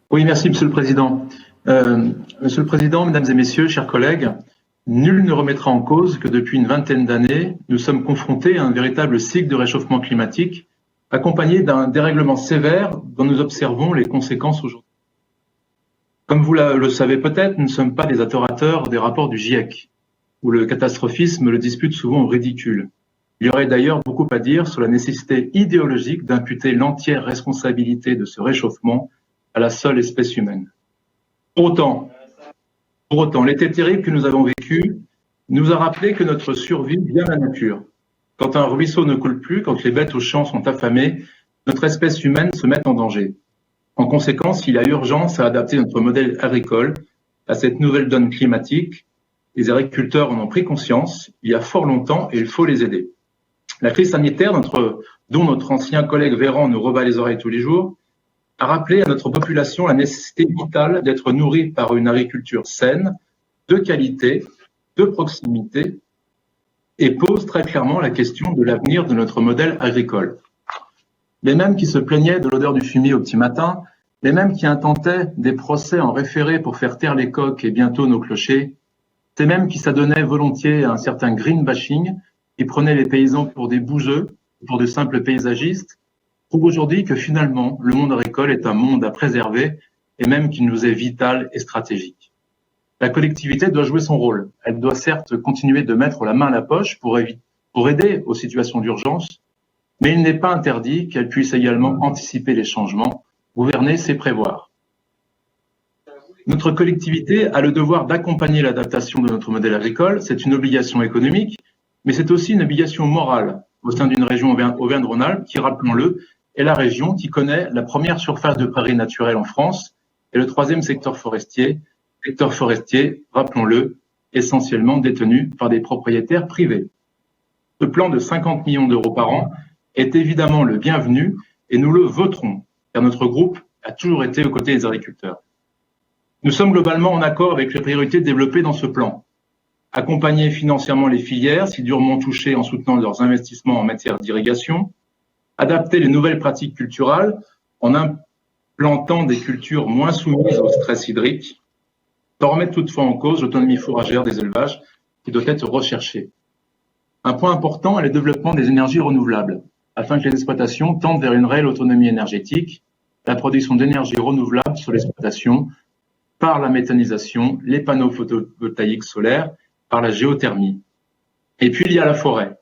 Oui, merci, Monsieur le Président. Monsieur le Président, Mesdames et Messieurs, chers collègues, nul ne remettra en cause que depuis une vingtaine d'années, nous sommes confrontés à un véritable cycle de réchauffement climatique, accompagné d'un dérèglement sévère dont nous observons les conséquences aujourd'hui. Comme vous le savez peut-être, nous ne sommes pas des adorateurs des rapports du GIEC, où le catastrophisme le dispute souvent au ridicule. Il y aurait d'ailleurs beaucoup à dire sur la nécessité idéologique d'imputer l'entière responsabilité de ce réchauffement à la seule espèce humaine. Pour autant, l'été terrible que nous avons vécu nous a rappelé que notre survie vient de la nature. Quand un ruisseau ne coule plus, quand les bêtes aux champs sont affamées, notre espèce humaine se met en danger. En conséquence, il y a urgence à adapter notre modèle agricole à cette nouvelle donne climatique. Les agriculteurs en ont pris conscience il y a fort longtemps et il faut les aider. La crise sanitaire, dont notre ancien collègue Véran nous rebat les oreilles tous les jours, a rappelé à notre population la nécessité vitale d'être nourrie par une agriculture saine, de qualité, de proximité, et pose très clairement la question de l'avenir de notre modèle agricole. Les mêmes qui se plaignaient de l'odeur du fumier au petit matin, les mêmes qui intentaient des procès en référé pour faire taire les coqs et bientôt nos clochers, ces mêmes qui s'adonnaient volontiers à un certain green bashing, qui prenaient les paysans pour des bougeux, pour de simples paysagistes, trouvent aujourd'hui que finalement, le monde agricole est un monde à préserver et même qu'il nous est vital et stratégique. La collectivité doit jouer son rôle. Elle doit certes continuer de mettre la main à la poche pour aider aux situations d'urgence, mais il n'est pas interdit qu'elle puisse également anticiper les changements. Gouverner, c'est prévoir. Notre collectivité a le devoir d'accompagner l'adaptation de notre modèle agricole. C'est une obligation économique, mais c'est aussi une obligation morale au sein d'une région Auvergne-Rhône-Alpes qui, rappelons-le, est la région qui connaît la première surface de prairies naturelles en France et le troisième secteur forestier, rappelons-le, essentiellement détenu par des propriétaires privés. Ce plan de 50 millions d'euros par an est évidemment le bienvenu et nous le voterons, car notre groupe a toujours été aux côtés des agriculteurs. Nous sommes globalement en accord avec les priorités développées dans ce plan. Accompagner financièrement les filières, si durement touchées en soutenant leurs investissements en matière d'irrigation, adapter les nouvelles pratiques culturelles en implantant des cultures moins soumises au stress hydrique, sans remettre toutefois en cause l'autonomie fourragère des élevages qui doit être recherchée. Un point important est le développement des énergies renouvelables, afin que les exploitations tendent vers une réelle autonomie énergétique, la production d'énergie renouvelable sur l'exploitation par la méthanisation, les panneaux photovoltaïques solaires, par la géothermie. Et puis il y a la forêt.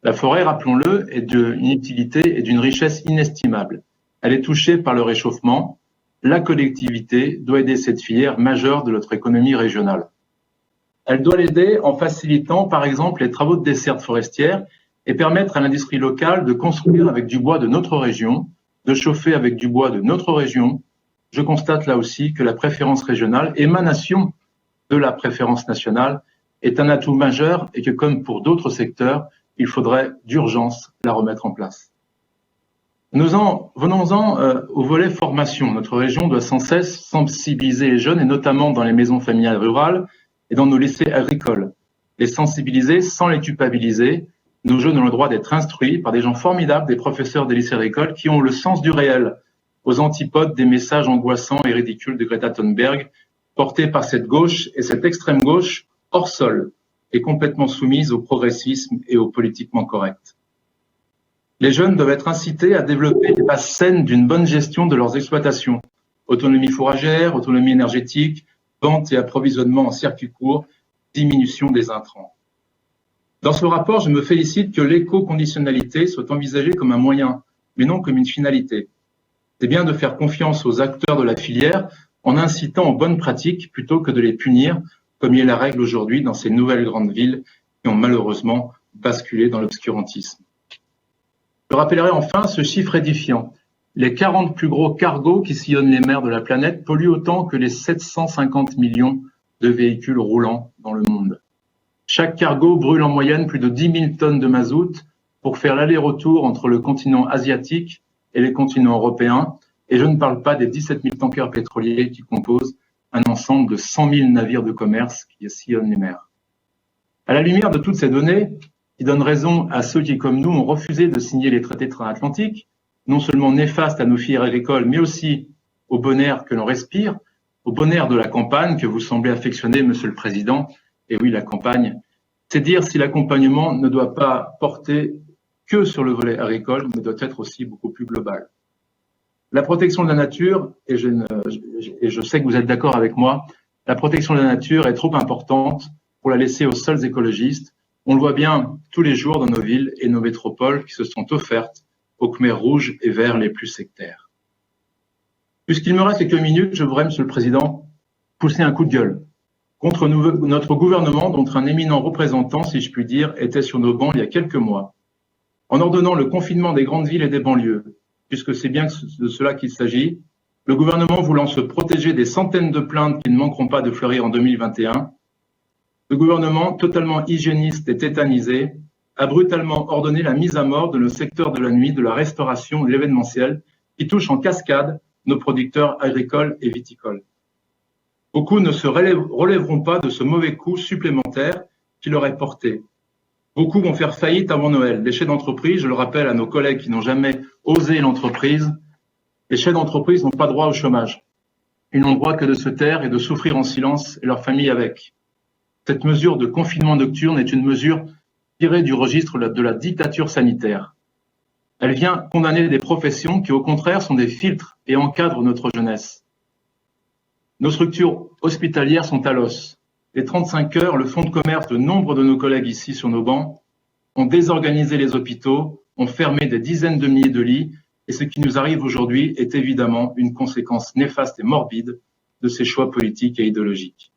La forêt, rappelons-le, est d'une utilité et d'une richesse inestimable. Elle est touchée par le réchauffement. La collectivité doit aider cette filière majeure de notre économie régionale. Elle doit l'aider en facilitant, par exemple, les travaux de desserte forestière et permettre à l'industrie locale de construire avec du bois de notre région, de chauffer avec du bois de notre région. Je constate là aussi que la préférence régionale, émanation de la préférence nationale, est un atout majeur et que, comme pour d'autres secteurs, il faudrait d'urgence la remettre en place. Venons-en au volet formation. Notre région doit sans cesse sensibiliser les jeunes, et notamment dans les maisons familiales rurales et dans nos lycées agricoles. Les sensibiliser sans les culpabiliser. Nos jeunes ont le droit d'être instruits par des gens formidables, des professeurs des lycées agricoles qui ont le sens du réel, aux antipodes des messages angoissants et ridicules de Greta Thunberg, portés par cette gauche et cette extrême gauche hors sol et complètement soumise au progressisme et au politiquement correct. Les jeunes doivent être incités à développer les bases saines d'une bonne gestion de leurs exploitations. Autonomie fourragère, autonomie énergétique, vente et approvisionnement en circuit court, diminution des intrants. Dans ce rapport, je me félicite que l'éco-conditionnalité soit envisagée comme un moyen, mais non comme une finalité. C'est bien de faire confiance aux acteurs de la filière en incitant aux bonnes pratiques plutôt que de les punir, comme il est la règle aujourd'hui dans ces nouvelles grandes villes qui ont malheureusement basculé dans l'obscurantisme. Je rappellerai enfin ce chiffre édifiant. Les 40 plus gros cargos qui sillonnent les mers de la planète polluent autant que les 750 millions de véhicules roulants dans le monde. Chaque cargo brûle en moyenne plus de 10 000 tonnes de mazout pour faire l'aller-retour entre le continent asiatique et les continents européens, et je ne parle pas des 17 000 tankers pétroliers qui composent un ensemble de 100 000 navires de commerce qui sillonnent les mers. À la lumière de toutes ces données, qui donnent raison à ceux qui, comme nous, ont refusé de signer les traités transatlantiques, non seulement néfastes à nos filières agricoles, mais aussi au bon air que l'on respire, au bon air de la campagne que vous semblez affectionner, Monsieur le Président. Et oui, la campagne, c'est dire si l'accompagnement ne doit pas porter que sur le volet agricole, mais doit être aussi beaucoup plus global. La protection de la nature, et je sais que vous êtes d'accord avec moi, la protection de la nature est trop importante pour la laisser aux seuls écologistes. On le voit bien tous les jours dans nos villes et nos métropoles qui se sont offertes aux Khmers rouges et verts les plus sectaires. Puisqu'il me reste quelques minutes, je voudrais, Monsieur le Président, pousser un coup de gueule contre notre gouvernement dont un éminent représentant, si je puis dire, était sur nos bancs il y a quelques mois. En ordonnant le confinement des grandes villes et des banlieues, puisque c'est bien de cela qu'il s'agit, le gouvernement voulant se protéger des centaines de plaintes qui ne manqueront pas de fleurir en 2021, le gouvernement, totalement hygiéniste et tétanisé, a brutalement ordonné la mise à mort de nos secteurs de la nuit, de la restauration et de l'événementiel, qui touchent en cascade nos producteurs agricoles et viticoles. Beaucoup ne se relèveront pas de ce mauvais coup supplémentaire qui leur est porté. Beaucoup vont faire faillite avant Noël. Les chefs d'entreprise, je le rappelle à nos collègues qui n'ont jamais osé l'entreprise, les chefs d'entreprise n'ont pas droit au chômage. Ils n'ont droit que de se taire et de souffrir en silence et leur famille avec. Cette mesure de confinement nocturne est une mesure tirée du registre de la dictature sanitaire. Elle vient condamner des professions qui, au contraire, sont des filtres et encadrent notre jeunesse. Nos structures hospitalières sont à l'os. Les 35 heures, le fonds de commerce de nombre de nos collègues ici sur nos bancs, ont désorganisé les hôpitaux, ont fermé des dizaines de milliers de lits, et ce qui nous arrive aujourd'hui est évidemment une conséquence néfaste et morbide de ces choix politiques et idéologiques.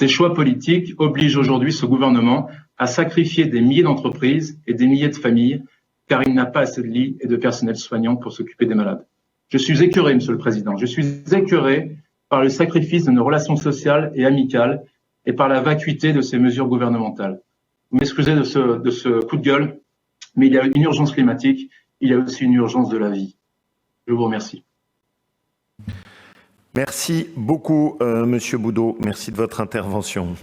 Ces choix politiques obligent aujourd'hui ce gouvernement à sacrifier des milliers d'entreprises et des milliers de familles, car il n'a pas assez de lits et de personnel soignant pour s'occuper des malades. Je suis écœuré, Monsieur le Président, je suis écœuré par le sacrifice de nos relations sociales et amicales et par la vacuité de ces mesures gouvernementales. Vous m'excusez de ce coup de gueule, mais il y a une urgence climatique, il y a aussi une urgence de la vie. Je vous remercie. Merci beaucoup, Monsieur Boudot. Merci de votre intervention.